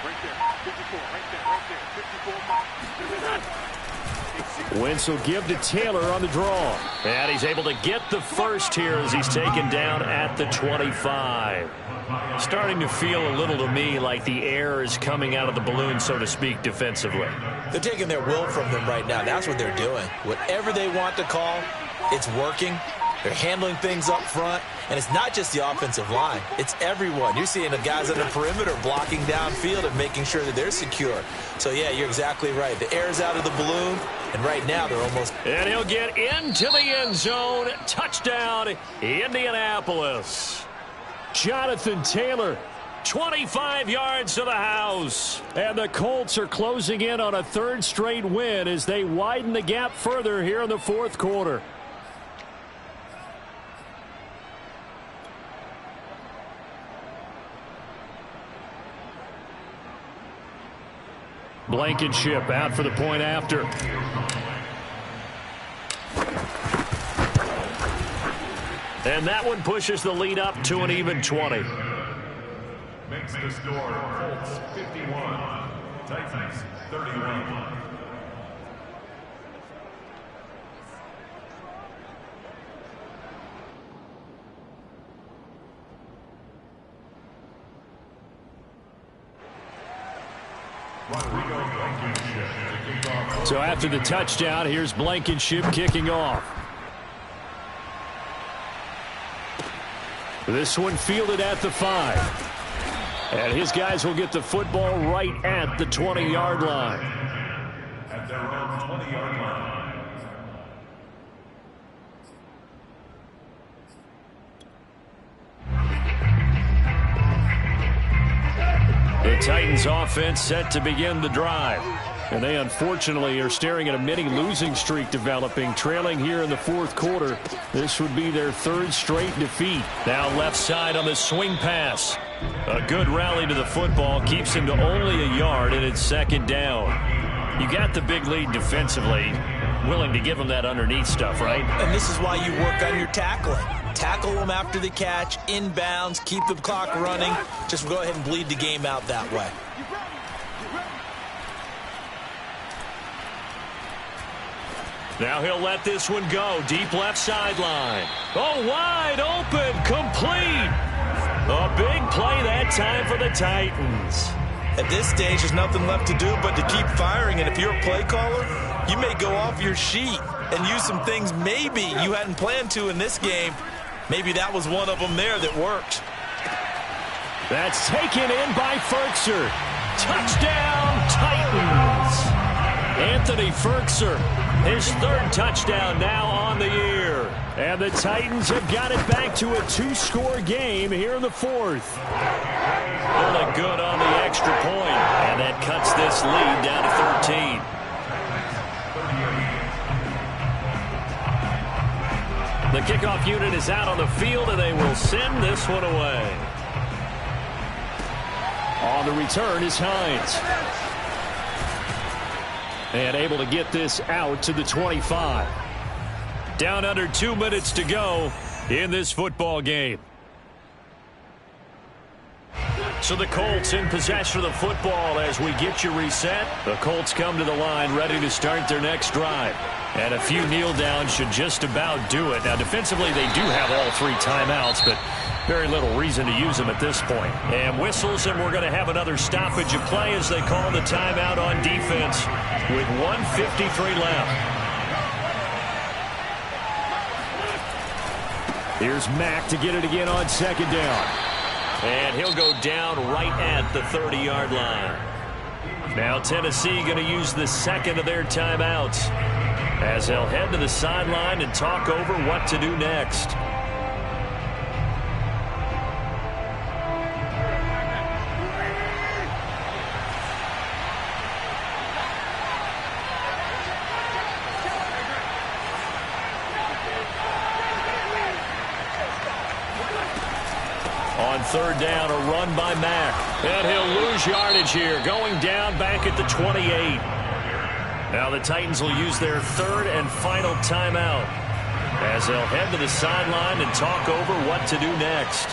Right there. 54. Right there. 54. Wentz will give to Taylor on the draw. And he's able to get the first here as he's taken down at the 25. Starting to feel a little to me like the air is coming out of the balloon, so to speak, defensively. They're taking their will from them right now. That's what they're doing. Whatever they want to call, it's working. They're handling things up front, and it's not just the offensive line. It's everyone. You're seeing the guys on the perimeter blocking downfield and making sure that they're secure. So, yeah, you're exactly right. The air's out of the balloon, and right now they're almost... And he'll get into the end zone. Touchdown, Indianapolis. Jonathan Taylor, 25 yards to the house. And the Colts are closing in on a third straight win as they widen the gap further here in the fourth quarter. Blankenship out for the point after. And that one pushes the lead up to an even 20. Makes the score Colts 51, Titans 31. So after the touchdown, here's Blankenship kicking off. This one fielded at the 5. And his guys will get the football right at the 20-yard line. At their own 20-yard line. The Titans offense set to begin the drive. And they unfortunately are staring at a mini losing streak developing, trailing here in the fourth quarter. This would be their third straight defeat. Now left side on the swing pass. A good rally to the football keeps him to only a yard, and it's second down. You got the big lead defensively, willing to give them that underneath stuff, right? And this is why you work on your tackling. Tackle them after the catch, inbounds, keep the clock running. Just go ahead and bleed the game out that way. Now he'll let this one go. Deep left sideline. Oh, wide open. Complete. A big play that time for the Titans. At this stage, there's nothing left to do but to keep firing. And if you're a play caller, you may go off your sheet and use some things maybe you hadn't planned to in this game. Maybe that was one of them there that worked. That's taken in by Firkser. Touchdown, Titans. Anthony Firkser, his third touchdown now on the year. And the Titans have got it back to a 2-score game here in the fourth. Only good on the extra point, and that cuts this lead down to 13. The kickoff unit is out on the field, and they will send this one away. On the return is Hines. And able to get this out to the 25. Down under 2 minutes to go in this football game. So the Colts in possession of the football as we get you reset. The Colts come to the line ready to start their next drive. And a few kneel downs should just about do it. Now defensively they do have all 3 timeouts, but very little reason to use them at this point. And whistles, and we're going to have another stoppage of play as they call the timeout on defense with 1:53 left. Here's Mack to get it again on second down. And he'll go down right at the 30-yard line. Now Tennessee going to use the second of their timeouts as they'll head to the sideline and talk over what to do next. On third down, a run by Mack. And he'll lose yardage here, going down back at the 28. Now the Titans will use their third and final timeout as they'll head to the sideline and talk over what to do next.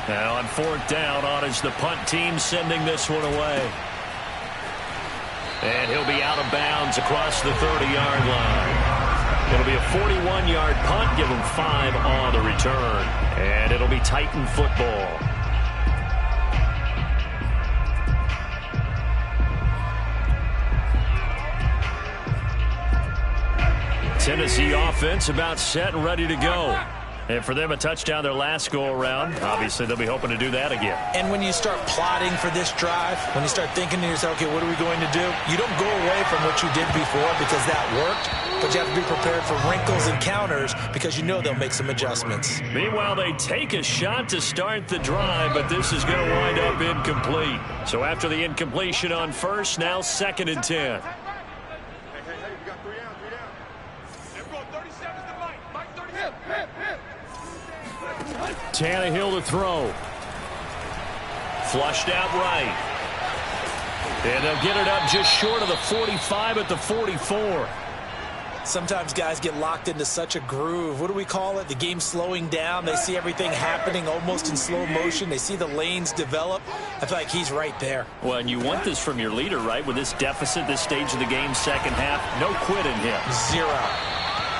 Now on 4th down, on is the punt team sending this one away. And he'll be out of bounds across the 30-yard line. It'll be a 41-yard punt, give him 5 on the return. And it'll be Titan football. Tennessee offense about set and ready to go. And for them, a touchdown their last go-around. Obviously, they'll be hoping to do that again. And when you start plotting for this drive, when you start thinking to yourself, okay, what are we going to do? You don't go away from what you did before because that worked, but you have to be prepared for wrinkles and counters because you know they'll make some adjustments. Meanwhile, they take a shot to start the drive, but this is going to wind up incomplete. So after the incompletion on first, now 2nd and 10. Tannehill to throw. Flushed out right. And they'll get it up just short of the 45 at the 44. Sometimes guys get locked into such a groove. What do we call it? The game slowing down. They see everything happening almost in slow motion. They see the lanes develop. I feel like he's right there. Well, and you want this from your leader, right? With this deficit, this stage of the game, second half, no quitting him. 0.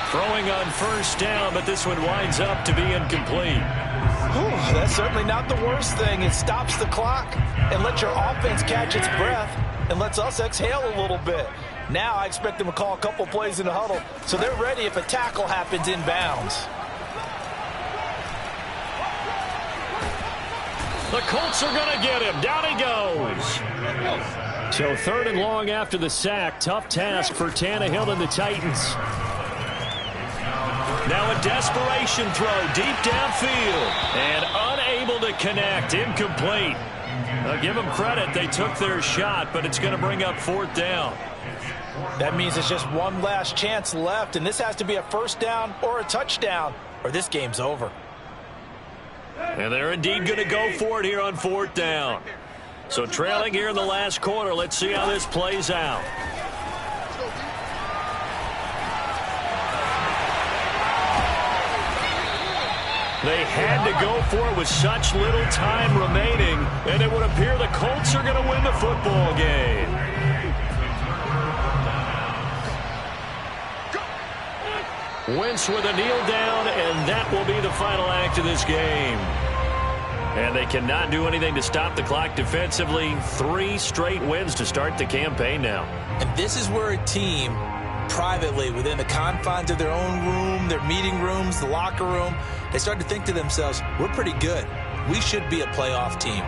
Throwing on 1st down, but this one winds up to be incomplete. Whew, that's certainly not the worst thing. It stops the clock and lets your offense catch its breath and lets us exhale a little bit. Now I expect them to call a couple plays in the huddle so they're ready if a tackle happens inbounds. The Colts are going to get him. Down he goes. So 3rd and long after the sack. Tough task for Tannehill and the Titans. Now a desperation throw deep downfield. And unable to connect. Incomplete. I'll give them credit. They took their shot, but it's going to bring up 4th down. That means it's just one last chance left, and this has to be a 1st down or a touchdown, or this game's over. And they're indeed going to go for it here on 4th down. So trailing here in the last quarter. Let's see how this plays out. They had to go for it with such little time remaining, and it would appear the Colts are going to win the football game. Wentz with a kneel down, and that will be the final act of this game. And they cannot do anything to stop the clock defensively. 3 straight wins to start the campaign now. And this is where a team, privately, within the confines of their own room, their meeting rooms, the locker room, they start to think to themselves, we're pretty good. We should be a playoff team.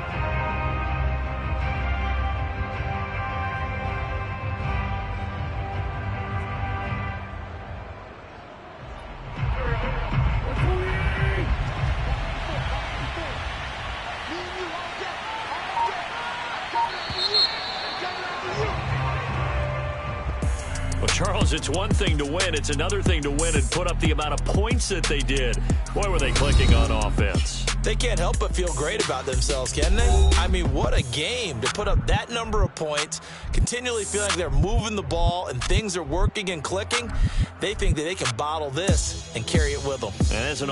Charles, it's one thing to win. It's another thing to win and put up the amount of points that they did. Boy, were they clicking on offense. They can't help but feel great about themselves, can they? I mean, what a game to put up that number of points, continually feeling like they're moving the ball and things are working and clicking. They think that they can bottle this and carry it with them. And as an